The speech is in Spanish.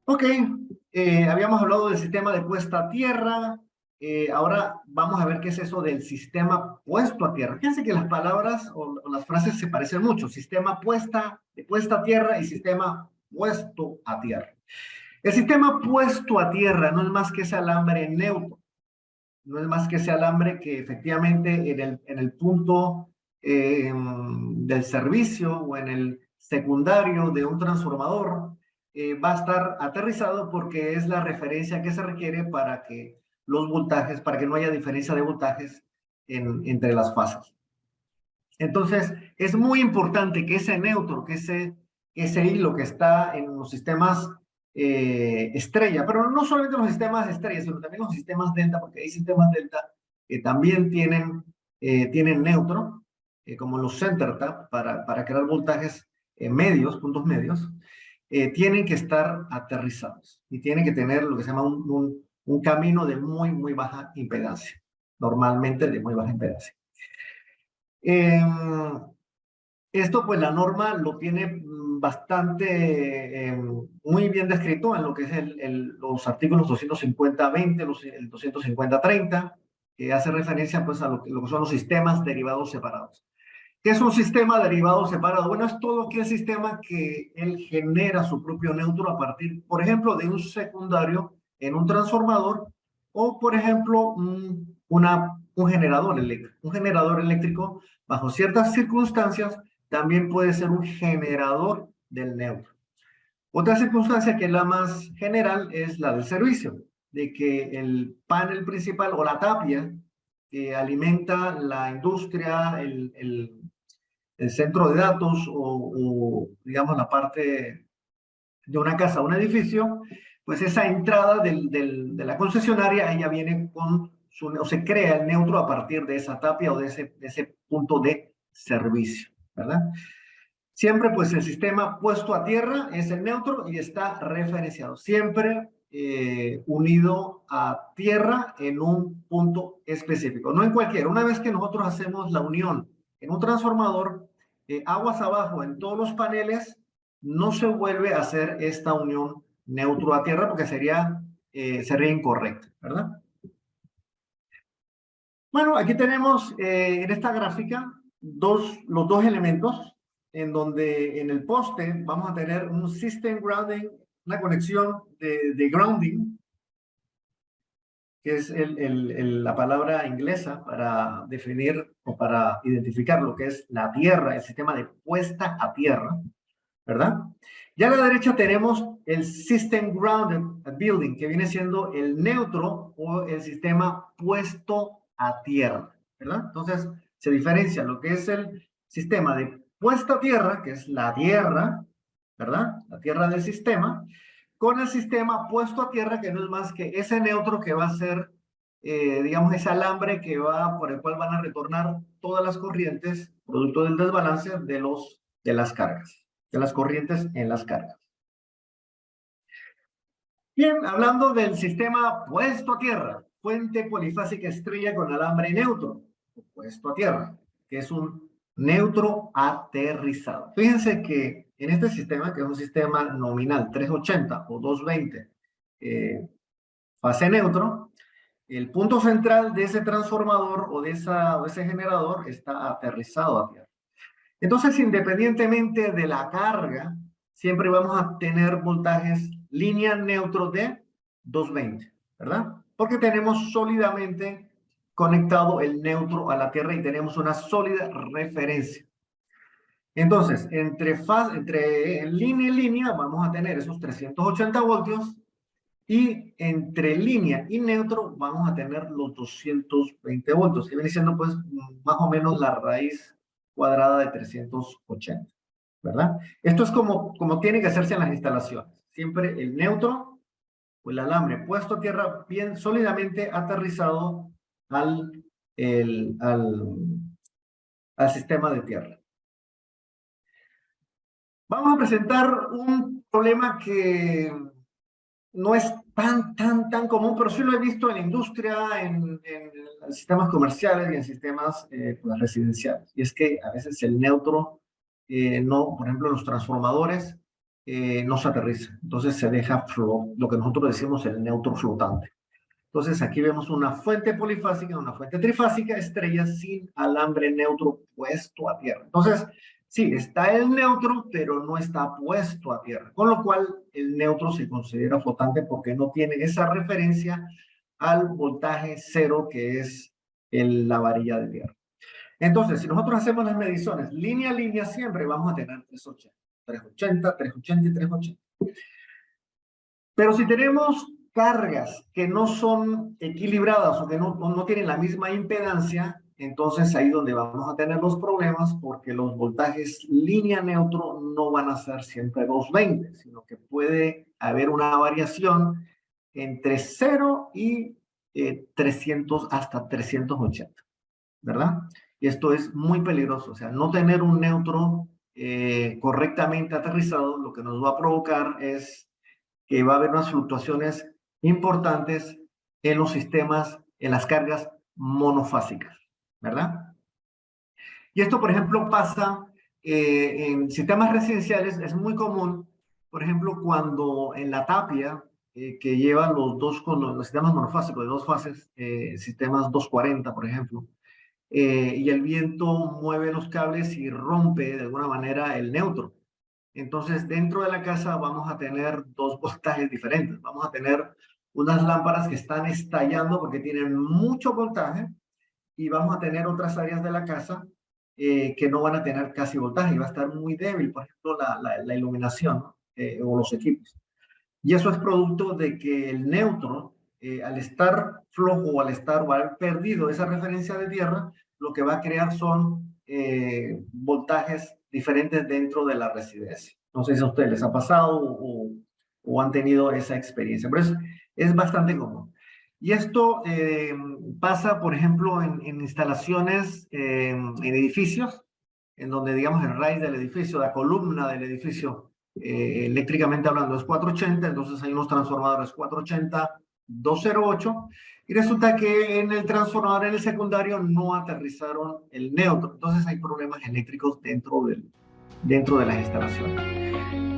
Ok, habíamos hablado del sistema de puesta a tierra. Ahora vamos a ver qué es eso del sistema puesto a tierra. Fíjense que las palabras o las frases se parecen mucho. Sistema de puesta a tierra y sistema puesto a tierra. El sistema puesto a tierra no es más que ese alambre neutro. No es más que ese alambre que efectivamente en el punto del servicio o en el secundario de un transformador va a estar aterrizado porque es la referencia que se requiere para que los voltajes, para que no haya diferencia de voltajes entre las fases. Entonces, es muy importante que ese neutro, que ese hilo que está en los sistemas estrella, pero no solamente los sistemas estrella, sino también los sistemas delta, porque hay sistemas delta que también tienen neutro, como los center tap, para crear voltajes medios, puntos medios, tienen que estar aterrizados y tienen que tener lo que se llama un camino de muy, muy baja impedancia, normalmente de muy baja impedancia. Eh, Esto, pues la norma lo tiene bastante, muy bien descrito en lo que es los artículos 250.20, el 250.30, que hace referencia pues a lo que son los sistemas derivados separados. ¿Qué es un sistema derivado separado? Bueno, es todo aquel sistema que él genera su propio neutro a partir, por ejemplo, de un secundario en un transformador o, por ejemplo, un generador eléctrico. Un generador eléctrico, bajo ciertas circunstancias, también puede ser un generador del neutro. Otra circunstancia que es la más general es la del servicio, de que el panel principal o la tapia que alimenta la industria, el centro de datos digamos, la parte de una casa o un edificio, pues esa entrada de la concesionaria, ella viene o se crea el neutro a partir de esa tapia o de ese punto de servicio, ¿verdad? Siempre, pues, el sistema puesto a tierra es el neutro y está referenciado. Siempre unido a tierra en un punto específico, no en cualquiera. Una vez que nosotros hacemos la unión en un transformador, aguas abajo en todos los paneles, no se vuelve a hacer esta unión neutro a tierra porque sería incorrecto, ¿verdad? Bueno, aquí tenemos en esta gráfica los dos elementos en donde en el poste vamos a tener un system grounding, una conexión de grounding, que es la palabra inglesa para definir o para identificar lo que es la tierra, el sistema de puesta a tierra, ¿verdad? Ya a la derecha tenemos el System Grounded Building, que viene siendo el neutro o el sistema puesto a tierra, ¿verdad? Entonces, se diferencia lo que es el sistema de puesta a tierra, que es la tierra, ¿verdad? La tierra del sistema, con el sistema puesto a tierra, que no es más que ese neutro que va a ser, digamos, ese alambre por el cual van a retornar todas las corrientes, producto del desbalance de las cargas, de las corrientes en las cargas. Bien, hablando del sistema puesto a tierra, fuente polifásica estrella con alambre neutro, puesto a tierra, que es un neutro aterrizado. Fíjense que en este sistema, que es un sistema nominal 380 o 220, fase neutro, el punto central de ese transformador o de ese generador está aterrizado a tierra. Entonces, independientemente de la carga, siempre vamos a tener voltajes línea neutro de 220, ¿verdad? Porque tenemos sólidamente conectado el neutro a la Tierra y tenemos una sólida referencia. Entonces, entre línea y línea vamos a tener esos 380 voltios y entre línea y neutro vamos a tener los 220 voltios, que viene siendo pues más o menos la raíz cuadrada de 380, ¿verdad? Esto es como tiene que hacerse en las instalaciones. Siempre el neutro o el alambre puesto a tierra bien sólidamente aterrizado al, el, al, al sistema de tierra. Vamos a presentar un problema que no es tan común, pero sí lo he visto en la industria, en sistemas comerciales y en sistemas pues, residenciales. Y es que a veces el neutro, no, por ejemplo, los transformadores no se aterriza. Entonces se deja lo que nosotros decimos el neutro flotante. Entonces aquí vemos una fuente polifásica, una fuente trifásica, estrellas sin alambre neutro puesto a tierra. Entonces, sí, está el neutro, pero no está puesto a tierra. Con lo cual, el neutro se considera flotante porque no tiene esa referencia al voltaje cero que es la varilla de tierra. Entonces, si nosotros hacemos las mediciones línea a línea, siempre vamos a tener 380, 380 y 380. Pero si tenemos cargas que no son equilibradas o que no tienen la misma impedancia, entonces ahí donde vamos a tener los problemas porque los voltajes línea neutro no van a ser siempre 220, sino que puede haber una variación entre 0 y 300 hasta 380, ¿verdad? Y esto es muy peligroso, o sea, no tener un neutro correctamente aterrizado, lo que nos va a provocar es que va a haber unas fluctuaciones importantes en los sistemas, en las cargas monofásicas, ¿verdad? Y esto, por ejemplo, pasa en sistemas residenciales, es muy común, por ejemplo, cuando en la tapia, que lleva con los sistemas monofásicos de dos fases, sistemas 240, por ejemplo, y el viento mueve los cables y rompe de alguna manera el neutro. Entonces, dentro de la casa vamos a tener dos voltajes diferentes. Vamos a tener unas lámparas que están estallando porque tienen mucho voltaje y vamos a tener otras áreas de la casa que no van a tener casi voltaje y va a estar muy débil, por ejemplo, la iluminación, ¿no? O los equipos. Y eso es producto de que el neutro, al estar flojo o haber perdido esa referencia de tierra, lo que va a crear son voltajes diferentes dentro de la residencia. No sé si a ustedes les ha pasado o han tenido esa experiencia, pero es bastante común. Y esto pasa, por ejemplo, en instalaciones, en edificios, en donde, digamos, el raíz del edificio, la columna del edificio, eléctricamente hablando, es 480, entonces hay unos transformadores 480, 208, y resulta que en el transformador en el secundario no aterrizaron el neutro, entonces hay problemas eléctricos dentro de las instalaciones.